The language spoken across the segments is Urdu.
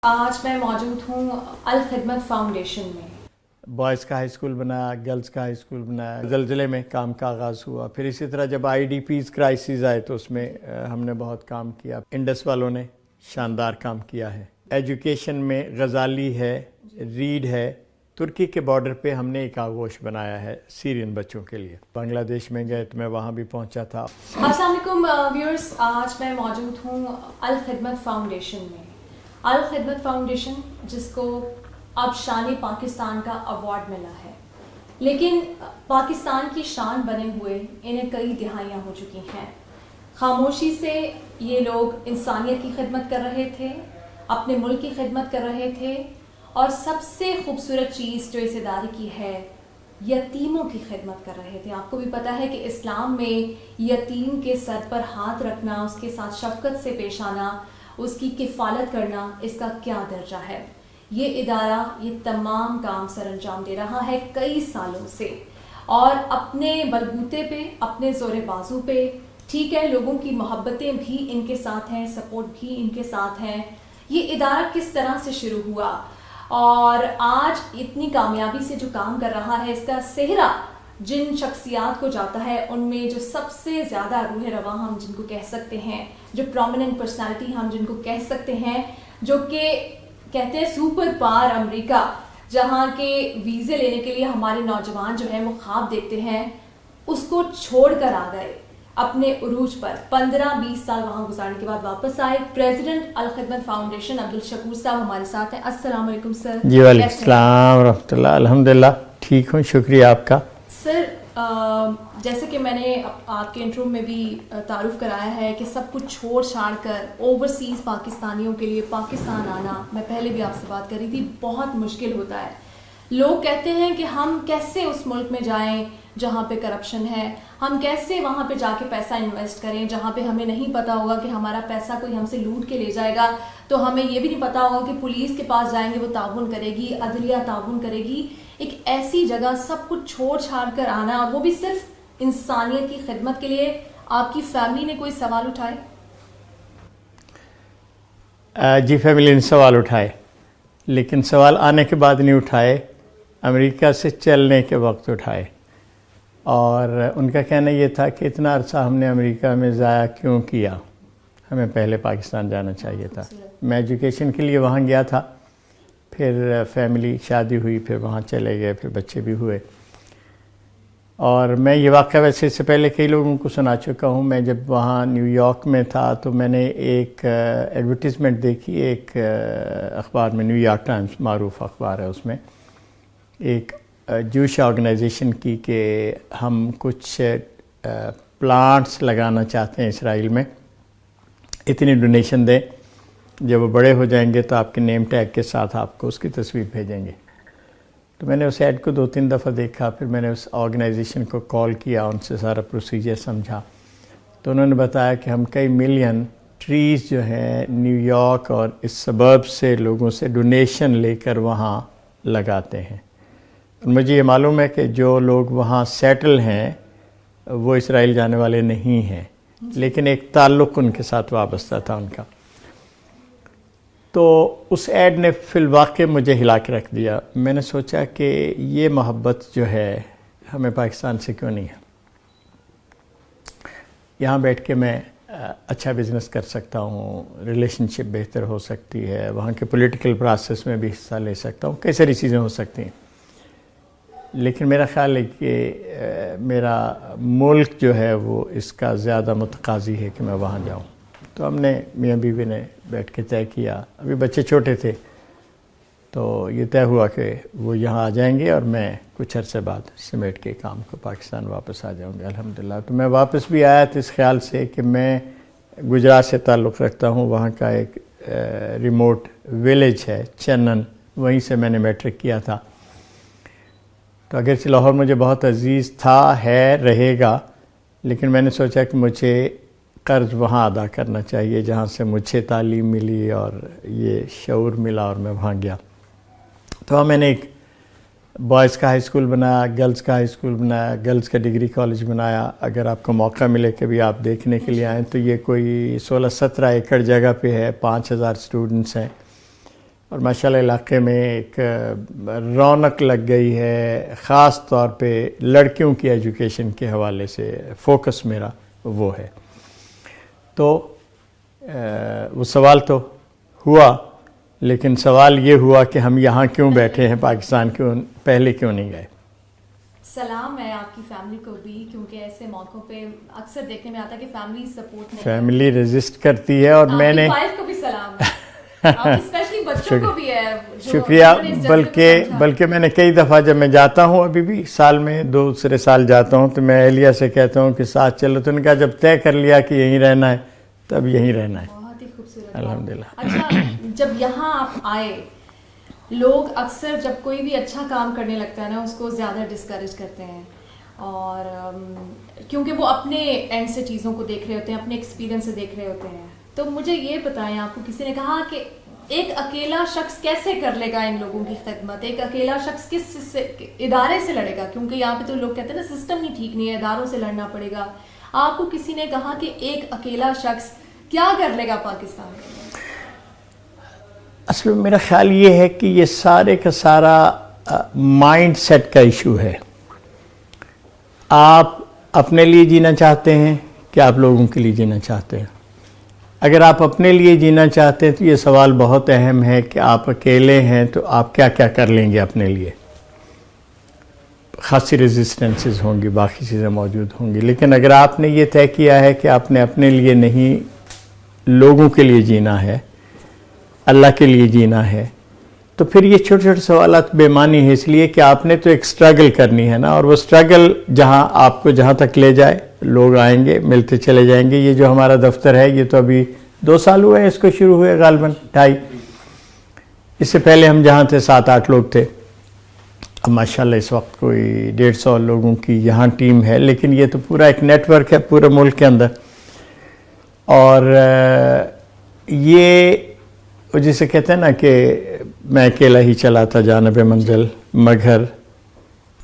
آج میں موجود ہوں الخدمت فاؤنڈیشن میں. بوائز کا ہائی اسکول بنایا، گرلز کا ہائی اسکول بنایا، زلزلے میں کام کا آغاز ہوا. پھر اسی طرح جب IDPs کرائسس آئے تو اس میں ہم نے بہت کام کیا. انڈس والوں نے شاندار کام کیا ہے. ایجوکیشن میں غزالی ہے، ریڈ ہے. ترکی کے بارڈر پہ ہم نے ایک آغوش بنایا ہے سیرین بچوں کے لیے. بنگلہ دیش میں گئے تو میں وہاں بھی پہنچا تھا. السلام علیکم ویورز، آج میں موجود ہوں الخدمت فاؤنڈیشن میں. الخدمت فاؤنڈیشن جس کو اب شان پاکستان کا ایوارڈ ملا ہے، لیکن پاکستان کی شان بنے ہوئے انہیں کئی دہائیاں ہو چکی ہیں. خاموشی سے یہ لوگ انسانیت کی خدمت کر رہے تھے، اپنے ملک کی خدمت کر رہے تھے، اور سب سے خوبصورت چیز جو اس ادارے کی ہے، یتیموں کی خدمت کر رہے تھے. آپ کو بھی پتہ ہے کہ اسلام میں یتیم کے سر پر ہاتھ رکھنا، اس کے ساتھ شفقت سے پیش آنا، اس کی کفالت کرنا، اس کا کیا درجہ ہے. یہ ادارہ یہ تمام کام سر انجام دے رہا ہے کئی سالوں سے، اور اپنے بلبوتے پہ، اپنے زور بازو پہ. ٹھیک ہے، لوگوں کی محبتیں بھی ان کے ساتھ ہیں، سپورٹ بھی ان کے ساتھ ہیں. یہ ادارہ کس طرح سے شروع ہوا اور آج اتنی کامیابی سے جو کام کر رہا ہے، اس کا سہرا جن شخصیات کو جاتا ہے، ان میں جو سب سے زیادہ روح رواں ہم جن کو کہہ سکتے ہیں، جو پرومیننٹ پرسنالٹی ہم جن کو کہہ سکتے ہیں، جو کہ کہتے ہیں سپر پاور امریکہ، جہاں کے ویزے لینے کے لیے ہمارے نوجوان جو ہیں وہ خواب دیکھتے ہیں، اس کو چھوڑ کر آ گئے اپنے عروج پر. 15-20 سال وہاں گزارنے کے بعد واپس آئے. پریزیڈنٹ الخدمت فاؤنڈیشن عبدالشکور صاحب ہمارے ساتھ ہیں. السلام علیکم سر. جی وعلیکم السلام ورحمۃ اللہ. الحمدللہ ٹھیک ہوں، شکریہ آپ کا. سر جیسے کہ میں نے آپ کے انٹرو میں بھی تعارف کرایا ہے کہ سب کچھ چھوڑ چھاڑ کر اوورسیز پاکستانیوں کے لیے پاکستان آنا، میں پہلے بھی آپ سے بات کر رہی تھی، بہت مشکل ہوتا ہے. لوگ کہتے ہیں کہ ہم کیسے اس ملک میں جائیں جہاں پہ کرپشن ہے، ہم کیسے وہاں پہ جا کے پیسہ انویسٹ کریں جہاں پہ ہمیں نہیں پتا ہوگا کہ ہمارا پیسہ کوئی ہم سے لوٹ کے لے جائے گا، تو ہمیں یہ بھی نہیں پتا ہوگا کہ پولیس کے پاس جائیں گے وہ تعاون کرے گی، عدلیہ تعاون کرے گی. ایک ایسی جگہ سب کچھ چھوڑ چھاڑ کر آنا، اور وہ بھی صرف انسانیت کی خدمت کے لیے. آپ کی فیملی نے کوئی سوال اٹھائے؟ جی فیملی نے سوال اٹھائے، لیکن سوال آنے کے بعد نہیں اٹھائے، امریکہ سے چلنے کے وقت اٹھائے. اور ان کا کہنا یہ تھا کہ اتنا عرصہ ہم نے امریکہ میں ضائع کیوں کیا، ہمیں پہلے پاکستان جانا چاہیے تھا. میں ایجوکیشن کے لیے وہاں گیا تھا، پھر فیملی شادی ہوئی، پھر وہاں چلے گئے، پھر بچے بھی ہوئے. اور میں یہ واقعہ ویسے اس سے پہلے کئی لوگوں کو سنا چکا ہوں. میں جب وہاں نیو یارک میں تھا تو میں نے ایک ایڈورٹیزمنٹ دیکھی ایک اخبار میں، نیو یارک ٹائمز معروف اخبار ہے، اس میں ایک جوش آرگنائزیشن کی کہ ہم کچھ پلانٹس لگانا چاہتے ہیں اسرائیل میں، اتنی ڈونیشن دیں، جب وہ بڑے ہو جائیں گے تو آپ کے نیم ٹیگ کے ساتھ آپ کو اس کی تصویر بھیجیں گے. تو میں نے اس ایڈ کو 2-3 دفعہ دیکھا، پھر میں نے اس آرگنائزیشن کو کال کیا، ان سے سارا پروسیجر سمجھا. تو انہوں نے بتایا کہ ہم کئی ملین ٹریز جو ہیں نیو یارک اور اس سبرب سے لوگوں سے ڈونیشن لے کر وہاں لگاتے ہیں. مجھے یہ معلوم ہے کہ جو لوگ وہاں سیٹل ہیں وہ اسرائیل جانے والے نہیں ہیں، لیکن ایک تعلق ان کے ساتھ وابستہ تھا ان کا. تو اس ایڈ نے فی الواقع مجھے ہلا کے رکھ دیا. میں نے سوچا کہ یہ محبت جو ہے ہمیں پاکستان سے کیوں نہیں ہے. یہاں بیٹھ کے میں اچھا بزنس کر سکتا ہوں، ریلیشن شپ بہتر ہو سکتی ہے، وہاں کے پولیٹیکل پروسیس میں بھی حصہ لے سکتا ہوں، کئی ساری چیزیں ہو سکتی ہیں. لیکن میرا خیال ہے کہ میرا ملک جو ہے وہ اس کا زیادہ متقاضی ہے کہ میں وہاں جاؤں. تو ہم نے میاں بیوی نے بیٹھ کے طے کیا، ابھی بچے چھوٹے تھے، تو یہ طے ہوا کہ وہ یہاں آ جائیں گے اور میں کچھ عرصے بعد سمیٹ کے کام کو پاکستان واپس آ جاؤں گا الحمدللہ. تو میں واپس بھی آیا تھا اس خیال سے کہ میں گجرات سے تعلق رکھتا ہوں، وہاں کا ایک ریموٹ ویلیج ہے چنن، وہیں سے میں نے میٹرک کیا تھا. تو اگرچہ لاہور مجھے بہت عزیز تھا، ہے، رہے گا، لیکن میں نے سوچا کہ مجھے قرض وہاں ادا کرنا چاہیے جہاں سے مجھے تعلیم ملی اور یہ شعور ملا، اور میں وہاں گیا. تو میں نے ایک بوائز کا ہائی اسکول بنایا، گرلز کا ہائی اسکول بنایا، گرلز کا ڈگری کالج بنایا. اگر آپ کو موقع ملے کبھی آپ دیکھنے کے لیے آئیں تو یہ کوئی 16-17 ایکڑ جگہ پہ ہے، 5000 اسٹوڈنٹس ہیں. اور ماشاءاللہ علاقے میں ایک رونق لگ گئی ہے، خاص طور پہ لڑکیوں کی ایجوکیشن کے حوالے سے فوکس میرا وہ ہے. تو وہ سوال تو ہوا، لیکن سوال یہ ہوا کہ ہم یہاں کیوں بیٹھے ہیں، پاکستان کیوں پہلے کیوں نہیں گئے. سلام ہے آپ کی فیملی کو بھی، کیونکہ ایسے موقعوں پہ اکثر دیکھنے میں آتا ہے کہ فیملی سپورٹ نہیں، فیملی ریزسٹ کرتی ہے. اور میں نے وائف کو بھی سلام ہے، اسپیشلی بچوں کو بھی ہے. شکریہ. بلکہ میں نے کئی دفعہ جب میں جاتا ہوں، ابھی بھی سال میں دوسرے سال جاتا ہوں، تو میں اہلیہ سے کہتا ہوں کہ ساتھ چلو. تو ان کا جب طے کر لیا کہ یہیں رہنا ہے تب یہیں رہنا ہے. بہت ہی خوبصورت. الحمدللہ. اچھا، جب یہاں آپ آئے، لوگ اکثر جب کوئی بھی اچھا کام کرنے لگتا ہے نا، اس کو زیادہ ڈسکریج کرتے ہیں، اور کیونکہ وہ اپنے اینڈ سے چیزوں کو دیکھ رہے ہوتے ہیں، اپنے ایکسپیرینس سے دیکھ رہے ہوتے ہیں. تو مجھے یہ بتائیں، آپ کو کسی نے کہا کہ ایک اکیلا شخص کیسے کر لے گا ان لوگوں کی خدمت؟ ایک اکیلا شخص کس سے، ادارے سے لڑے گا؟ کیونکہ یہاں پہ تو لوگ کہتے ہیں نا سسٹم ہی ٹھیک نہیں ہے، اداروں سے لڑنا پڑے گا. آپ کو کسی نے کہا کہ ایک اکیلا شخص کیا کر لے گا پاکستان میں؟ اصل میں میرا خیال یہ ہے کہ یہ سارے کا سارا مائنڈ سیٹ کا ایشو ہے. آپ اپنے لیے جینا چاہتے ہیں کہ آپ لوگوں کے لیے جینا چاہتے ہیں؟ اگر آپ اپنے لیے جینا چاہتے ہیں تو یہ سوال بہت اہم ہے کہ آپ اکیلے ہیں تو آپ کیا کیا کر لیں گے اپنے لیے. خاصی ریزسٹنسز ہوں گی، باقی چیزیں موجود ہوں گی. لیکن اگر آپ نے یہ طے کیا ہے کہ آپ نے اپنے لیے نہیں، لوگوں کے لیے جینا ہے، اللہ کے لیے جینا ہے، تو پھر یہ چھوٹے چھوٹے سوالات بے معنی ہے. اس لیے کہ آپ نے تو ایک سٹرگل کرنی ہے نا، اور وہ سٹرگل جہاں آپ کو جہاں تک لے جائے، لوگ آئیں گے، ملتے چلے جائیں گے. یہ جو ہمارا دفتر ہے، یہ تو ابھی 2 سال ہوئے اس کو شروع ہوئے، غالباً 2.5. اس سے پہلے ہم جہاں تھے 7-8 لوگ تھے. اب ماشاءاللہ اس وقت کوئی 150 لوگوں کی یہاں ٹیم ہے. لیکن یہ تو پورا ایک نیٹ ورک ہے پورے ملک کے اندر. اور یہ جسے کہتے ہیں نا کہ میں اکیلا ہی چلا تھا جانب منزل، مگر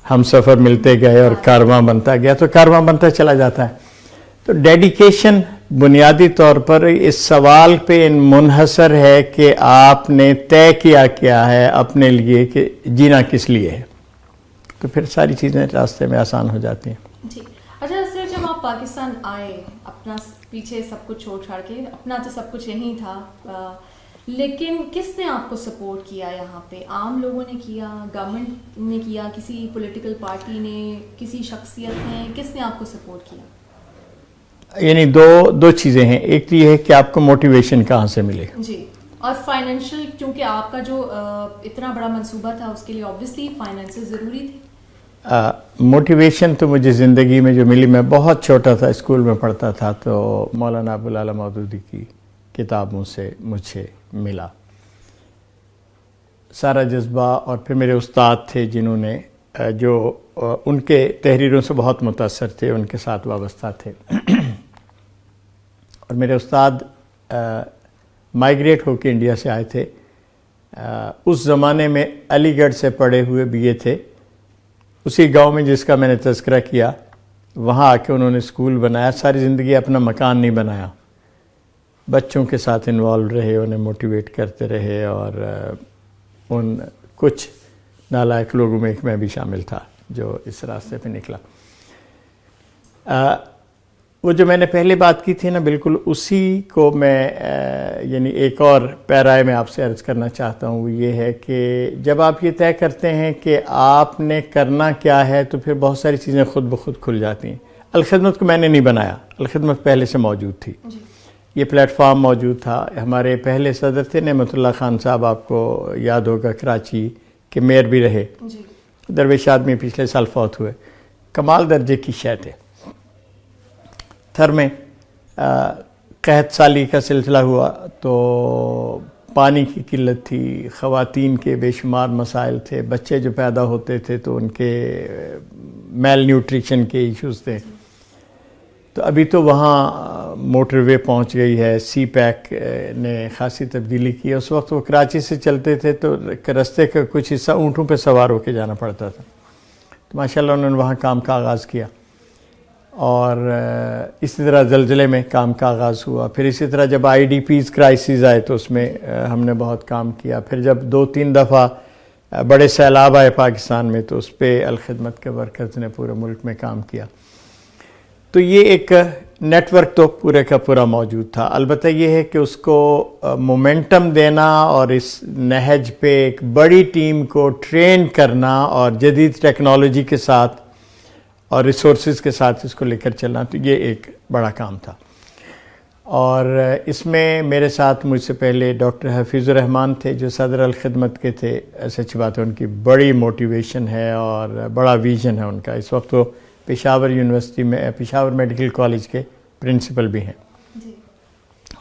ہم سفر ملتے گئے اور کارواں بنتا گیا. تو کارواں بنتا چلا جاتا ہے. تو ڈیڈیکیشن بنیادی طور پر اس سوال پہ منحصر ہے کہ آپ نے طے کیا ہے اپنے لیے کہ جینا کس لیے ہے. تو پھر ساری چیزیں راستے میں آسان ہو جاتی ہیں. جی. اچھا سر، جب آپ پاکستان آئے، اپنا پیچھے سب کچھ چھوڑ چھاڑ کے، اپنا تو سب کچھ یہیں تھا، لیکن کس نے آپ کو سپورٹ کیا یہاں پہ؟ عام لوگوں نے کیا، گورنمنٹ نے کیا، کسی پولیٹیکل پارٹی نے، کسی شخصیت نے، کس نے آپ کو سپورٹ کیا؟ یعنی دو چیزیں ہیں. ایک تو یہ ہے کہ آپ کو موٹیویشن کہاں سے ملے. جی. اور فائنینشیل، کیونکہ آپ کا جو اتنا بڑا منصوبہ تھا، اس کے لیے آبویسلی فائنینسز ضروری تھے. موٹیویشن تو مجھے زندگی میں جو ملی، میں بہت چھوٹا تھا، اسکول میں پڑھتا تھا، تو مولانا ابوالعلا مودودی کی کتابوں سے مجھے ملا سارا جذبہ. اور پھر میرے استاد تھے جنہوں نے جو ان کے تحریروں سے بہت متاثر تھے، ان کے ساتھ وابستہ تھے. اور میرے استاد مائیگریٹ ہو کے انڈیا سے آئے تھے. اس زمانے میں علی گڑھ سے پڑھے ہوئے BA تھے. اسی گاؤں میں جس کا میں نے تذکرہ کیا، وہاں آ کے انہوں نے اسکول بنایا. ساری زندگی اپنا مکان نہیں بنایا، بچوں کے ساتھ انوالو رہے، انہیں موٹیویٹ کرتے رہے. اور ان کچھ نالائق لوگوں میں ایک میں بھی شامل تھا جو اس راستے پہ نکلا. وہ جو میں نے پہلے بات کی تھی نا، بالکل اسی کو میں یعنی ایک اور پیرائے میں آپ سے عرض کرنا چاہتا ہوں. وہ یہ ہے کہ جب آپ یہ طے کرتے ہیں کہ آپ نے کرنا کیا ہے، تو پھر بہت ساری چیزیں خود بخود کھل جاتی ہیں. الخدمت کو میں نے نہیں بنایا، الخدمت پہلے سے موجود تھی. یہ پلیٹ فارم موجود تھا. ہمارے پہلے صدر تھے نعمت اللہ خان صاحب، آپ کو یاد ہوگا، کراچی کے میئر بھی رہے. درویش آدمی، پچھلے سال فوت ہوئے. کمال درجے کی شے تھے. تھر میں قحط سالی کا سلسلہ ہوا تو پانی کی قلت تھی، خواتین کے بے شمار مسائل تھے، بچے جو پیدا ہوتے تھے تو ان کے میل نیوٹریشن کے ایشوز تھے. تو ابھی تو وہاں موٹر وے پہنچ گئی ہے، سی پیک نے خاصی تبدیلی کی. اس وقت وہ کراچی سے چلتے تھے تو رستے کا کچھ حصہ اونٹوں پہ سوار ہو کے جانا پڑتا تھا. تو ماشاءاللہ انہوں نے وہاں کام کا آغاز کیا. اور اسی طرح زلزلے میں کام کا آغاز ہوا. پھر اسی طرح جب IDPs کرائسز آئے تو اس میں ہم نے بہت کام کیا. پھر جب 2-3 دفعہ بڑے سیلاب آئے پاکستان میں تو اس پہ الخدمت کے ورکرز نے پورے ملک میں کام کیا. تو یہ ایک نیٹ ورک تو پورے کا پورا موجود تھا. البتہ یہ ہے کہ اس کو مومنٹم دینا اور اس نہج پہ ایک بڑی ٹیم کو ٹرین کرنا اور جدید ٹیکنالوجی کے ساتھ اور ریسورسز کے ساتھ اس کو لے کر چلنا, تو یہ ایک بڑا کام تھا. اور اس میں میرے ساتھ مجھ سے پہلے ڈاکٹر حفیظ الرحمان تھے جو صدر الخدمت کے تھے. سچ بات ہے ان کی بڑی موٹیویشن ہے اور بڑا ویژن ہے ان کا. اس وقت وہ پشاور یونیورسٹی میں پشاور میڈیکل کالج کے پرنسپل بھی ہیں,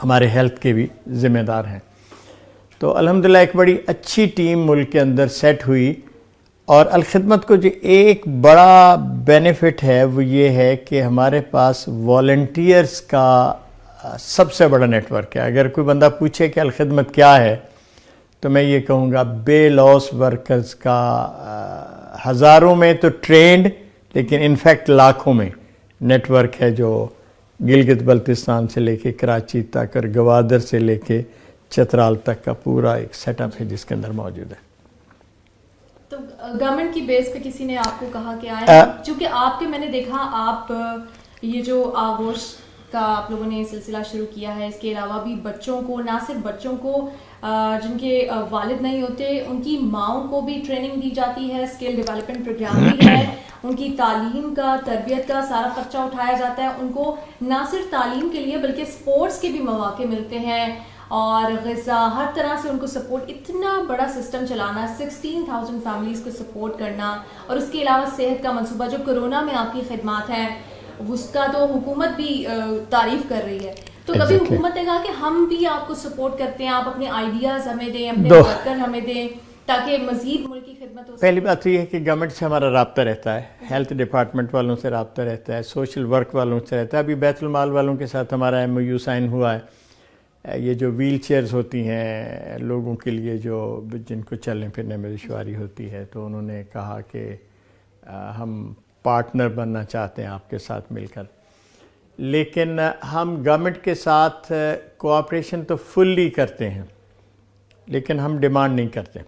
ہمارے ہیلتھ کے بھی ذمہ دار ہیں. تو الحمدللہ ایک بڑی اچھی ٹیم ملک کے اندر سیٹ ہوئی. اور الخدمت کو جو ایک بڑا بینیفٹ ہے وہ یہ ہے کہ ہمارے پاس والنٹیئرز کا سب سے بڑا نیٹ ورک ہے. اگر کوئی بندہ پوچھے کہ الخدمت کیا ہے تو میں یہ کہوں گا بے لوس ورکرز کا ہزاروں میں تو ٹرینڈ, لیکن انفیکٹ لاکھوں میں نیٹ ورک ہے جو گلگت بلتستان سے لے کے کراچی تک اور گوادر سے لے کے چترال تک کا پورا ایک سیٹ اپ ہے جس کے اندر موجود ہے. تو گورنمنٹ کی بیس پہ کسی نے آپ کو کہا کہ آئے, چونکہ آپ کے میں نے دیکھا آپ یہ جو آغوش کا آپ لوگوں نے سلسلہ شروع کیا ہے, اس کے علاوہ بھی بچوں کو, نہ صرف بچوں کو جن کے والد نہیں ہوتے ان کی ماؤں کو بھی ٹریننگ دی جاتی ہے, اسکل ڈیولپمنٹ پروگرام بھی ہے, ان کی تعلیم کا تربیت کا سارا خرچہ اٹھایا جاتا ہے. ان کو نہ صرف تعلیم کے لیے بلکہ اسپورٹس کے بھی مواقع ملتے ہیں اور غذا ہر طرح سے ان کو سپورٹ. اتنا بڑا سسٹم چلانا, 16,000 فیملیز کو سپورٹ کرنا, اور اس کے علاوہ صحت کا منصوبہ جو کرونا میں آپ کی خدمات ہیں اس کا تو حکومت بھی تعریف کر رہی ہے. تو کبھی حکومت نے کہا کہ ہم بھی آپ کو سپورٹ کرتے ہیں, آپ اپنے آئیڈیاز ہمیں دیں, اپنے ورکر ہمیں دیں تاکہ مزید ملک کی خدمت ہو سکے؟ پہلی بات تو یہ ہے کہ گورنمنٹ سے ہمارا رابطہ رہتا ہے, ہیلتھ ڈپارٹمنٹ والوں سے رابطہ رہتا ہے, سوشل ورک والوں سے رہتا ہے. ابھی بیت المال والوں کے ساتھ ہمارا MOU سائن ہوا ہے. یہ جو ویل چیئرز ہوتی ہیں لوگوں کے لیے جو جن کو چلنے پھرنے میں دشواری ہوتی ہے, تو انہوں نے کہا کہ ہم پارٹنر بننا چاہتے ہیں آپ کے ساتھ مل کر. لیکن ہم گورنمنٹ کے ساتھ کوآپریشن تو فلی کرتے ہیں, لیکن ہم ڈیمانڈ نہیں کرتے.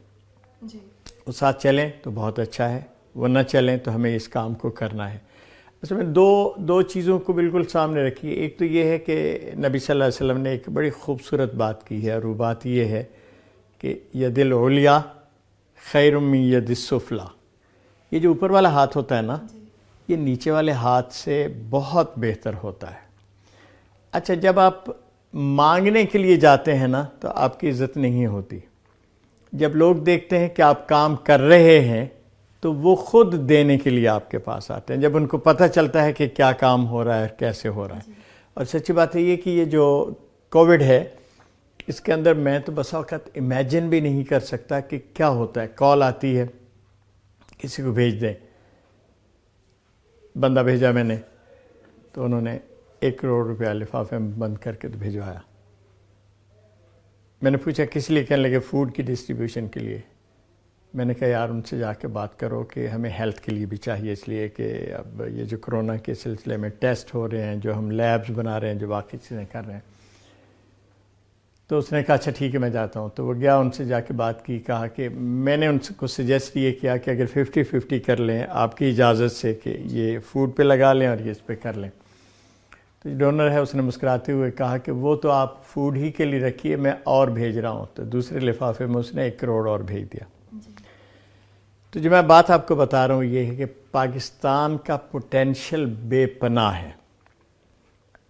وہ ساتھ چلیں تو بہت اچھا ہے, وہ نہ چلیں تو ہمیں اس کام کو کرنا ہے. اصل میں دو چیزوں کو بالکل سامنے رکھیے. ایک تو یہ ہے کہ نبی صلی اللہ علیہ وسلم نے ایک بڑی خوبصورت بات کی ہے, اور وہ بات یہ ہے کہ ید العلیٰ خیر من ید السفلیٰ. یہ جو اوپر والا ہاتھ ہوتا ہے نا, یہ نیچے والے ہاتھ سے بہت بہتر ہوتا ہے. اچھا, جب آپ مانگنے کے لیے جاتے ہیں نا تو آپ کی عزت نہیں ہوتی. جب لوگ دیکھتے ہیں کہ آپ کام کر رہے ہیں تو وہ خود دینے کے لیے آپ کے پاس آتے ہیں, جب ان کو پتہ چلتا ہے کہ کیا کام ہو رہا ہے کیسے ہو رہا ہے. اور سچی بات ہے یہ کہ یہ جو کووڈ ہے اس کے اندر میں تو بسا اوقات امیجن بھی نہیں کر سکتا کہ کیا ہوتا ہے. کال آتی ہے کسی کو بھیج دیں, بندہ بھیجا میں نے تو انہوں نے 1 کروڑ روپیہ لفافے میں بند کر کے تو بھیجوایا. میں نے پوچھا کس لیے, کہنے لگے فوڈ کی ڈسٹریبیوشن کے لیے. میں نے کہا یار ان سے جا کے بات کرو کہ ہمیں ہیلتھ کے لیے بھی چاہیے, اس لیے کہ اب یہ جو کرونا کے سلسلے میں ٹیسٹ ہو رہے ہیں, جو ہم لیبز بنا رہے ہیں, جو باقی چیزیں کر رہے ہیں. تو اس نے کہا اچھا ٹھیک ہے میں جاتا ہوں. تو وہ گیا, ان سے جا کے بات کی, کہا کہ میں نے ان کو سجیسٹ یہ کیا کہ اگر 50-50 کر لیں آپ کی اجازت سے کہ یہ فوڈ پہ لگا لیں اور یہ اس پہ کر لیں. تو ڈونر ہے اس نے مسکراتے ہوئے کہا کہ وہ تو آپ فوڈ ہی کے لیے رکھیے, میں اور بھیج رہا ہوں. تو دوسرے لفافے میں اس نے 1 کروڑ اور بھیج دیا. تو جو میں بات آپ کو بتا رہا ہوں یہ ہے کہ پاکستان کا پوٹینشل بے پناہ ہے.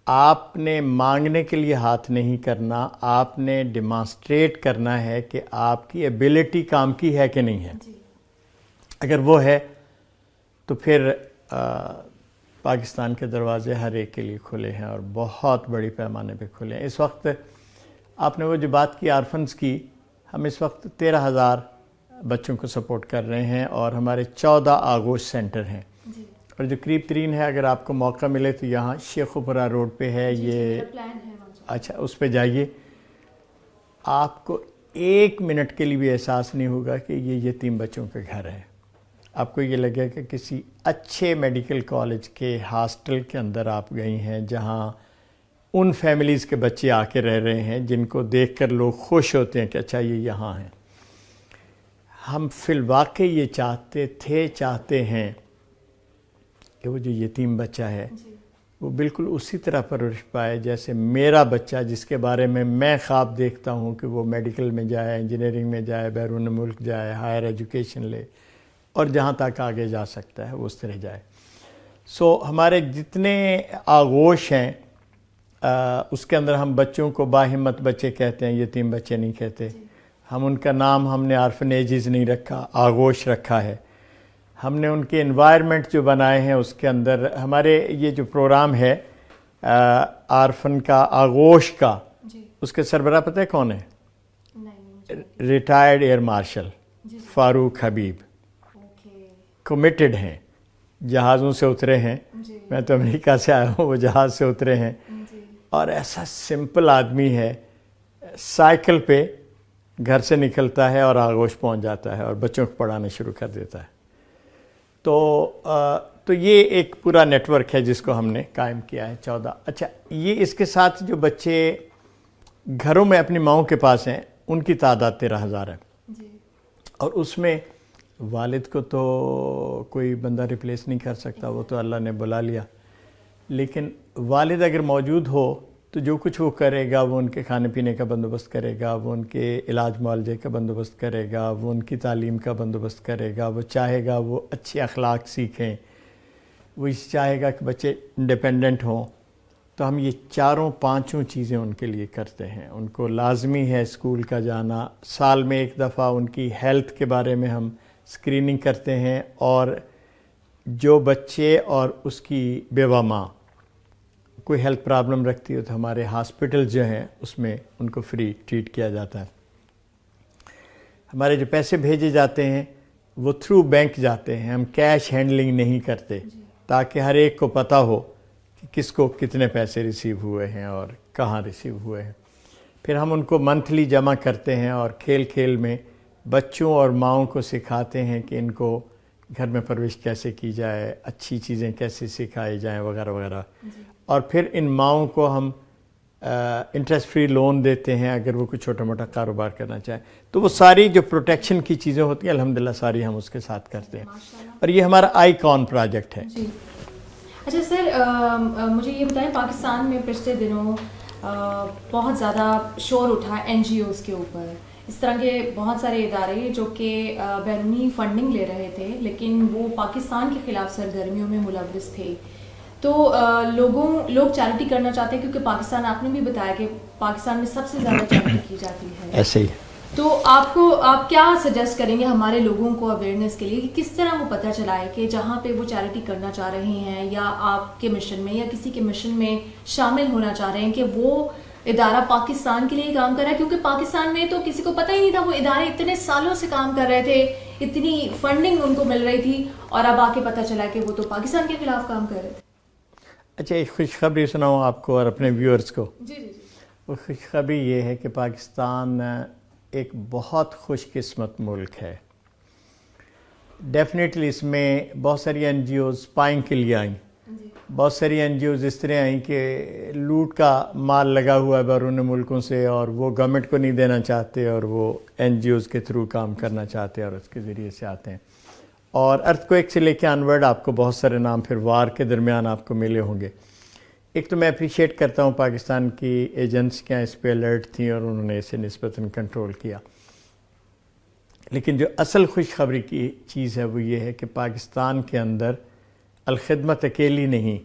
آپ نے مانگنے کے لیے ہاتھ نہیں کرنا, آپ نے ڈیمانسٹریٹ کرنا ہے کہ آپ کی ایبلٹی کام کی ہے کہ نہیں ہے. اگر وہ ہے تو پھر پاکستان کے دروازے ہر ایک کے لیے کھلے ہیں اور بہت بڑی پیمانے پہ کھلے ہیں. اس وقت آپ نے وہ جو بات کی آرفنز کی, ہم اس وقت 13,000 بچوں کو سپورٹ کر رہے ہیں اور ہمارے 14 آغوش سینٹر ہیں. اور جو قریب ترین ہے, اگر آپ کو موقع ملے تو یہاں شیخوپورہ روڈ پہ ہے یہ. اچھا, اس پہ جائیے, آپ کو 1 منٹ کے لیے بھی احساس نہیں ہوگا کہ یہ یتیم بچوں کا گھر ہے. آپ کو یہ لگے کہ کسی اچھے میڈیکل کالج کے ہاسٹل کے اندر آپ گئی ہیں جہاں ان فیملیز کے بچے آ کے رہ رہے ہیں جن کو دیکھ کر لوگ خوش ہوتے ہیں کہ اچھا یہ یہاں ہیں. ہم فی الواقع یہ چاہتے ہیں کہ وہ جو یتیم بچہ ہے وہ بالکل اسی طرح پرورش پائے جیسے میرا بچہ، جس کے بارے میں خواب دیکھتا ہوں کہ وہ میڈیکل میں جائے، انجینئرنگ میں جائے، بیرون ملک جائے، ہائر ایجوکیشن لے اور جہاں تک آگے جا سکتا ہے وہ اس طرح جائے. سو ہمارے جتنے آغوش ہیں اس کے اندر ہم بچوں کو باہمت بچے کہتے ہیں، یتیم بچے نہیں کہتے. ہم ان کا نام ہم نے آرفنیجز نہیں رکھا، آغوش رکھا ہے. ہم نے ان کے انوائرمنٹ جو بنائے ہیں اس کے اندر ہمارے یہ جو پروگرام ہے آرفن کا، آغوش کا، اس کے سربراہ پتہ ہے کون ہے؟ ریٹائرڈ ایئر مارشل فاروق حبیب. کمیٹڈ ہیں، جہازوں سے اترے ہیں. میں تو امریکہ سے آیا ہوں، وہ جہاز سے اترے ہیں. اور ایسا سمپل آدمی ہے، سائیکل پہ گھر سے نکلتا ہے اور آغوش پہنچ جاتا ہے اور بچوں کو پڑھانا شروع کر دیتا ہے. تو یہ ایک پورا نیٹ ورک ہے جس کو ہم نے قائم کیا ہے 14. اچھا، یہ اس کے ساتھ جو بچے گھروں میں اپنی ماؤں کے پاس ہیں ان کی تعداد 13,000 ہے. اور اس میں والد کو تو کوئی بندہ ریپلیس نہیں کر سکتا، وہ تو اللہ نے بلا لیا. لیکن والد اگر موجود ہو تو جو کچھ وہ کرے گا، وہ ان کے کھانے پینے کا بندوبست کرے گا، وہ ان کے علاج معالجے کا بندوبست کرے گا، وہ ان کی تعلیم کا بندوبست کرے گا. وہ چاہے گا وہ اچھے اخلاق سیکھیں، وہ چاہے گا کہ بچے انڈیپینڈنٹ ہوں. تو ہم یہ 4-5 چیزیں ان کے لیے کرتے ہیں. ان کو لازمی ہے اسکول کا جانا. سال میں ایک دفعہ ان کی ہیلتھ کے بارے میں ہم اسکریننگ کرتے ہیں، اور جو بچے اور اس کی بیوہ ماں کوئی ہیلتھ پرابلم رکھتی ہو تو ہمارے ہاسپٹل جو ہیں اس میں ان کو فری ٹریٹ کیا جاتا ہے. ہمارے جو پیسے بھیجے جاتے ہیں وہ تھرو بینک جاتے ہیں. ہم کیش ہینڈلنگ نہیں کرتے تاکہ ہر ایک کو پتہ ہو کہ کس کو کتنے پیسے ریسیو ہوئے ہیں اور کہاں ریسیو ہوئے ہیں. پھر ہم ان کو منتھلی جمع کرتے ہیں اور کھیل کھیل میں بچوں اور ماؤں کو سکھاتے ہیں کہ ان کو گھر میں پرورش کیسے کی جائے، اچھی چیزیں کیسے سکھائی جائیں وغیرہ وغیرہ. اور پھر ان ماؤں کو ہم انٹرسٹ فری لون دیتے ہیں اگر وہ کوئی چھوٹا موٹا کاروبار کرنا چاہیں. تو وہ ساری جو پروٹیکشن کی چیزیں ہوتی ہیں الحمدللہ ساری ہم اس کے ساتھ کرتے ہیں. اور یہ ہمارا آئی کون پروجیکٹ ہے. جی اچھا سر، مجھے یہ بتائیں، پاکستان میں پچھلے دنوں بہت زیادہ شور اٹھا NGOز کے اوپر. اس طرح کے بہت سارے ادارے جو کہ بیرونی فنڈنگ لے رہے تھے لیکن وہ پاکستان کے خلاف سرگرمیوں میں ملوث تھے. تو لوگ چیریٹی کرنا چاہتے ہیں کیونکہ پاکستان، آپ نے بھی بتایا کہ پاکستان میں سب سے زیادہ چیریٹی کی جاتی ہے. ایسے ہی. تو آپ کیا سجیسٹ کریں گے ہمارے لوگوں کو اویئرنیس کے لیے کہ کس طرح وہ پتہ چلائے کہ جہاں پہ وہ چیریٹی کرنا چاہ رہے ہیں یا آپ کے مشن میں یا کسی کے مشن میں شامل ہونا چاہ رہے ہیں کہ وہ ادارہ پاکستان کے لیے کام کر رہا ہے؟ کیونکہ پاکستان میں تو کسی کو پتہ ہی نہیں تھا. وہ ادارے اتنے سالوں سے کام کر رہے تھے، اتنی فنڈنگ ان کو مل رہی تھی، اور اب آ کے پتہ چلا کہ وہ تو پاکستان کے خلاف کام کر رہے تھے. اچھا، ایک خوشخبری سناؤں آپ کو اور اپنے ویورز کو. جی. وہ خوشخبری یہ ہے کہ پاکستان ایک بہت خوش قسمت ملک ہے. ڈیفینیٹلی اس میں بہت ساری NGOز پائنگ کے لیے آئیں. بہت ساری NGOز اس طرح آئیں کہ لوٹ کا مال لگا ہوا ہے بیرون ملکوں سے اور وہ گورنمنٹ کو نہیں دینا چاہتے اور وہ NGOز کے تھرو کام کرنا چاہتے ہیں اور اس کے ذریعے سے آتے ہیں. اور ارتھ کویک سے لے کے آنورڈ آپ کو بہت سارے نام پھر وار کے درمیان آپ کو ملے ہوں گے. ایک تو میں اپریشیٹ کرتا ہوں پاکستان کی ایجنسیاں اس پہ الرٹ تھیں اور انہوں نے اسے نسبتاً کنٹرول کیا. لیکن جو اصل خوشخبری کی چیز ہے وہ یہ ہے کہ پاکستان کے اندر الخدمت اکیلی نہیں،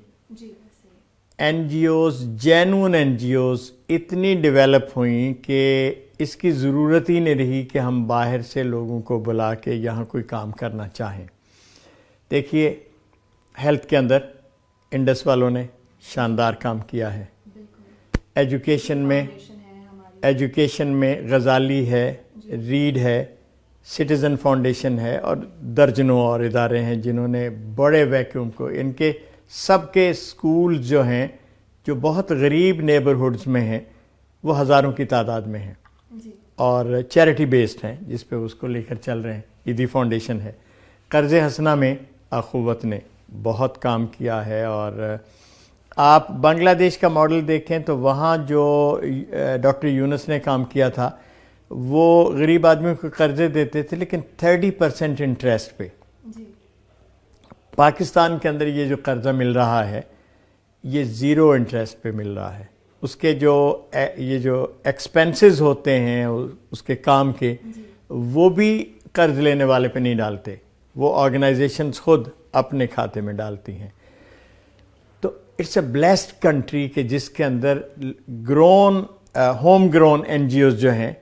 NGOز، جینون NGOز اتنی ڈیولپ ہوئیں کہ اس کی ضرورت ہی نہیں رہی کہ ہم باہر سے لوگوں کو بلا کے یہاں کوئی کام کرنا چاہیں. دیکھیے ہیلتھ کے اندر انڈس والوں نے شاندار کام کیا ہے. ایجوکیشن میں غزالی ہے، ریڈ ہے، سٹیزن فاؤنڈیشن ہے اور درجنوں اور ادارے ہیں جنہوں نے بڑے ویکیوم کو، ان کے سب کے اسکول جو ہیں جو بہت غریب نیبرہڈز میں ہیں وہ ہزاروں کی تعداد میں ہیں اور چیریٹی بیسڈ ہیں جس پہ اس کو لے کر چل رہے ہیں. ایدی فاؤنڈیشن ہے. قرض حسنہ میں اخوت نے بہت کام کیا ہے، اور آپ بنگلہ دیش کا ماڈل دیکھیں تو وہاں جو ڈاکٹر یونس نے کام کیا تھا وہ غریب آدمیوں کو قرضے دیتے تھے لیکن 30% انٹرسٹ پہ. جی. پاکستان کے اندر یہ جو قرضہ مل رہا ہے یہ 0 انٹرسٹ پہ مل رہا ہے. اس کے یہ جو ایکسپینسز ہوتے ہیں اس کے کام کے، وہ بھی قرض لینے والے پہ نہیں ڈالتے، وہ آرگنائزیشنز خود اپنے کھاتے میں ڈالتی ہیں. تو اٹس اے بلیسڈ کنٹری کہ جس کے اندر home grown NGOs جو ہیں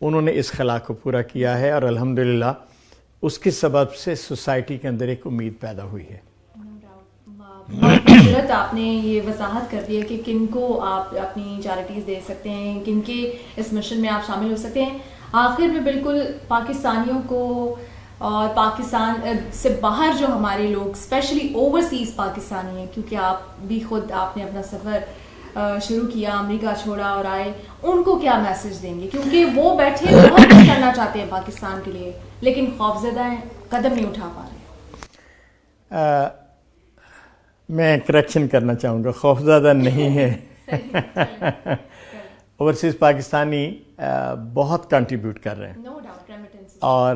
انہوں نے اس خلا کو پورا کیا ہے، اور الحمدللہ اس کے سبب سے سوسائٹی کے اندر ایک امید پیدا ہوئی ہے. بہت خوبصورت آپ نے یہ وضاحت کر دی ہے کہ کن کو آپ اپنی چیریٹیز دے سکتے ہیں، کن کے اس مشن میں آپ شامل ہو سکتے ہیں. آخر میں بالکل پاکستانیوں کو اور پاکستان سے باہر جو ہمارے لوگ اسپیشلی اوورسیز پاکستانی ہیں، کیونکہ آپ نے اپنا سفر شروع کیا، امریکہ چھوڑا اور آئے، ان کو کیا میسج دیں گے؟ کیونکہ وہ بیٹھے بہت کچھ کرنا چاہتے ہیں پاکستان کے لیے لیکن خوفزدہ ہیں، قدم نہیں اٹھا پا رہے. میں کریکشن کرنا چاہوں گا، خوفزدہ نہیں ہے. اوورسیز پاکستانی بہت کنٹریبیوٹ کر رہے ہیں، اور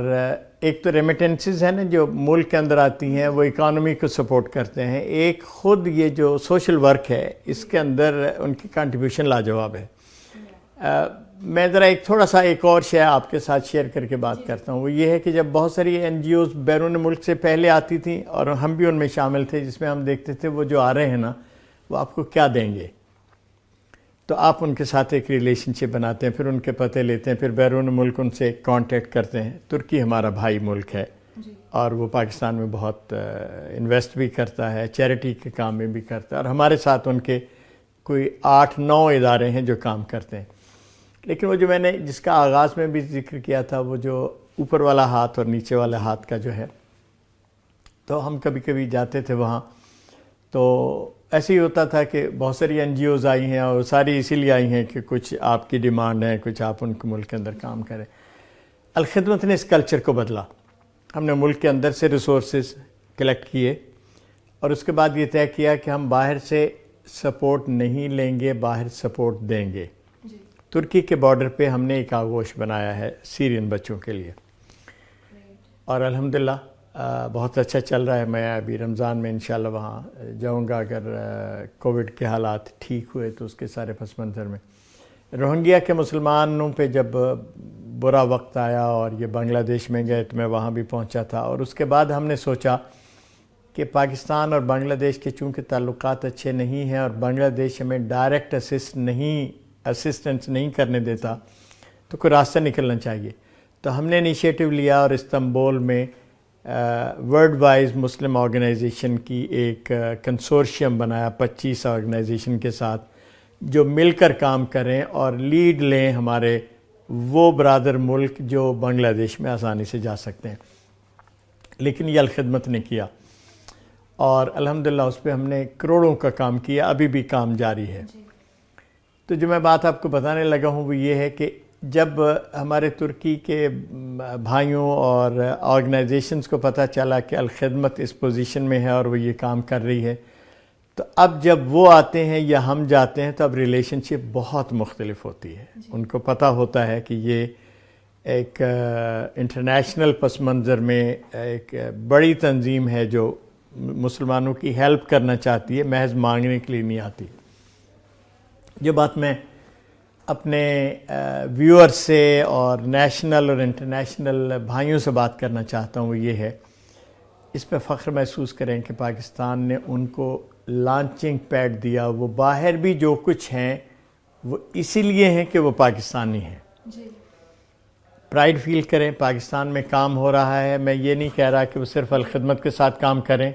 ایک تو ریمیٹنسز ہیں نا جو ملک کے اندر آتی ہیں، وہ اکانومی کو سپورٹ کرتے ہیں. ایک خود یہ جو سوشل ورک ہے اس کے اندر ان کی کنٹریبیوشن لاجواب ہے. میں ذرا تھوڑا سا ایک اور شے آپ کے ساتھ شیئر کر کے بات کرتا ہوں. وہ یہ ہے کہ جب بہت ساری این جی اوز بیرون ملک سے پہلے آتی تھیں اور ہم بھی ان میں شامل تھے، جس میں ہم دیکھتے تھے وہ جو آ رہے ہیں نا وہ آپ کو کیا دیں گے، تو آپ ان کے ساتھ ایک ریلیشن شپ بناتے ہیں، پھر ان کے پتے لیتے ہیں، پھر بیرون ملک ان سے کانٹیکٹ کرتے ہیں. ترکی ہمارا بھائی ملک ہے اور وہ پاکستان میں بہت انویسٹ بھی کرتا ہے، چیریٹی کے کام میں بھی کرتا ہے، اور ہمارے ساتھ ان کے کوئی 8-9 ادارے ہیں جو کام کرتے ہیں. لیکن وہ جو میں نے جس کا آغاز میں بھی ذکر کیا تھا، وہ جو اوپر والا ہاتھ اور نیچے والا ہاتھ کا جو ہے، تو ہم کبھی کبھی جاتے تھے وہاں، تو ایسے ہی ہوتا تھا کہ بہت ساری این جی اوز آئی ہیں اور ساری اسی لیے آئی ہیں کہ کچھ آپ کی ڈیمانڈ ہے، کچھ آپ ان کے ملک کے اندر کام کریں. الخدمت نے اس کلچر کو بدلا. ہم نے ملک کے اندر سے ریسورسز کلیکٹ کیے اور اس کے بعد یہ طے کیا کہ ہم باہر سے سپورٹ نہیں لیں گے، باہر سپورٹ دیں گے. ترکی کے بارڈر پہ ہم نے ایک آغوش بنایا ہے سیرین بچوں کے لیے، اور الحمدللہ بہت اچھا چل رہا ہے. میں ابھی رمضان میں انشاءاللہ وہاں جاؤں گا، اگر کووڈ کے حالات ٹھیک ہوئے تو. اس کے سارے پس منظر میں روہنگیا کے مسلمانوں پہ جب برا وقت آیا اور یہ بنگلہ دیش میں گئے تو میں وہاں بھی پہنچا تھا، اور اس کے بعد ہم نے سوچا کہ پاکستان اور بنگلہ دیش کے چونکہ تعلقات اچھے نہیں ہیں اور بنگلہ دیش ہمیں ڈائریکٹ اسسٹنس نہیں کرنے دیتا، تو کوئی راستہ نکلنا چاہیے. تو ہم نے انیشیٹو لیا اور استنبول میں ورلڈ وائز مسلم آرگنائزیشن کی ایک کنسورشیم بنایا 25 آرگنائزیشن کے ساتھ، جو مل کر کام کریں اور لیڈ لیں ہمارے وہ برادر ملک جو بنگلہ دیش میں آسانی سے جا سکتے ہیں. لیکن یہ الخدمت نے کیا اور الحمدللہ اس پہ ہم نے کروڑوں کا کام کیا، ابھی بھی کام جاری ہے. تو جو میں بات آپ کو بتانے لگا ہوں وہ یہ ہے کہ جب ہمارے ترکی کے بھائیوں اور آرگنائزیشنز کو پتہ چلا کہ الخدمت اس پوزیشن میں ہے اور وہ یہ کام کر رہی ہے، تو اب جب وہ آتے ہیں یا ہم جاتے ہیں تو اب ریلیشن شپ بہت مختلف ہوتی ہے. ان کو پتہ ہوتا ہے کہ یہ ایک انٹرنیشنل پس منظر میں ایک بڑی تنظیم ہے جو مسلمانوں کی ہیلپ کرنا چاہتی ہے، محض مانگنے کے لیے نہیں آتی. جو بات میں اپنے ویور سے اور نیشنل اور انٹرنیشنل بھائیوں سے بات کرنا چاہتا ہوں وہ یہ ہے، اس پہ فخر محسوس کریں کہ پاکستان نے ان کو لانچنگ پیڈ دیا. وہ باہر بھی جو کچھ ہیں وہ اسی لیے ہیں کہ وہ پاکستانی ہیں. پرائڈ فیل کریں، پاکستان میں کام ہو رہا ہے. میں یہ نہیں کہہ رہا کہ وہ صرف الخدمت کے ساتھ کام کریں،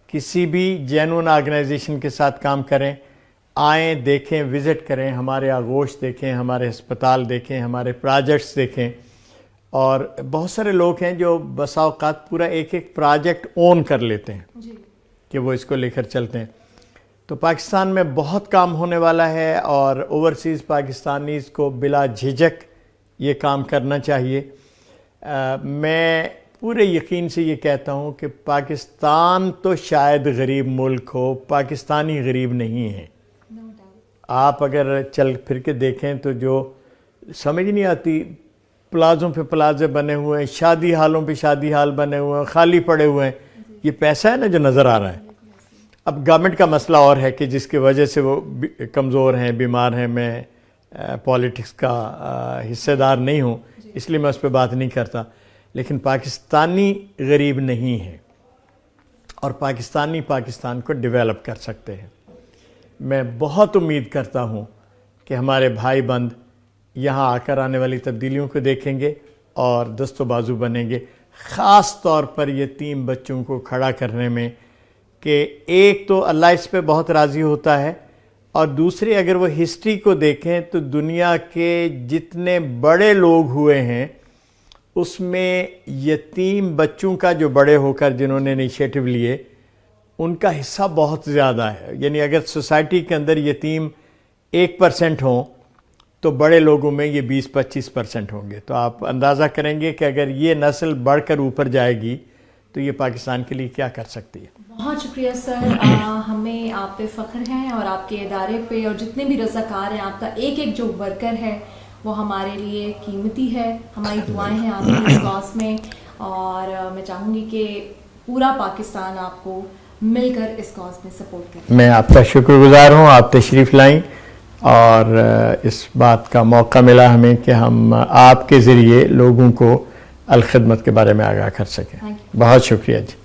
کسی بھی جینون آرگنائزیشن کے ساتھ کام کریں. آئیں، دیکھیں، وزٹ کریں، ہمارے آغوش دیکھیں، ہمارے ہسپتال دیکھیں، ہمارے پروجیکٹس دیکھیں. اور بہت سارے لوگ ہیں جو بسا اوقات پورا ایک پروجیکٹ اون کر لیتے ہیں کہ وہ اس کو لے کر چلتے ہیں. تو پاکستان میں بہت کام ہونے والا ہے اور اوورسیز پاکستانیز کو بلا جھجک یہ کام کرنا چاہیے. میں پورے یقین سے یہ کہتا ہوں کہ پاکستان تو شاید غریب ملک ہو، پاکستانی غریب نہیں ہے. آپ اگر چل پھر کے دیکھیں تو جو سمجھ نہیں آتی، پلازوں پہ پلازے بنے ہوئے ہیں، شادی ہالوں پہ شادی ہال بنے ہوئے ہیں، خالی پڑے ہوئے ہیں. یہ پیسہ ہے نا جو نظر آ رہا ہے. اب گورنمنٹ کا مسئلہ اور ہے کہ جس کی وجہ سے وہ کمزور ہیں، بیمار ہیں. میں پولیٹکس کا حصے دار نہیں ہوں، اس لیے میں اس پہ بات نہیں کرتا. لیکن پاکستانی غریب نہیں ہے، اور پاکستانی پاکستان کو ڈیولپ کر سکتے ہیں. میں بہت امید کرتا ہوں کہ ہمارے بھائی بند یہاں آ کر آنے والی تبدیلیوں کو دیکھیں گے اور دست و بازو بنیں گے، خاص طور پر یتیم بچوں کو کھڑا کرنے میں. کہ ایک تو اللہ اس پہ بہت راضی ہوتا ہے، اور دوسری اگر وہ ہسٹری کو دیکھیں تو دنیا کے جتنے بڑے لوگ ہوئے ہیں اس میں یتیم بچوں کا جو بڑے ہو کر جنہوں نے انیشیٹو لیے ان کا حصہ بہت زیادہ ہے. یعنی اگر سوسائٹی کے اندر یتیم 1% ہوں تو بڑے لوگوں میں یہ 20-25% ہوں گے. تو آپ اندازہ کریں گے کہ اگر یہ نسل بڑھ کر اوپر جائے گی تو یہ پاکستان کے لیے کیا کر سکتی ہے. بہت شکریہ سر. ہمیں آپ پہ فخر ہے اور آپ کے ادارے پہ، اور جتنے بھی رضاکار ہیں، آپ کا ایک ایک جو ورکر ہے وہ ہمارے لیے قیمتی ہے. ہماری دعائیں ہیں آپ کی اس کاز میں، اور میں چاہوں گی کہ پورا پاکستان آپ کو مل کر اس کاز میں سپورٹ کرے. میں آپ کا شکر گزار ہوں، آپ تشریف لائیں اور اس بات کا موقع ملا ہمیں کہ ہم آپ کے ذریعے لوگوں کو الخدمت کے بارے میں آگاہ کر سکیں. بہت شکریہ جی.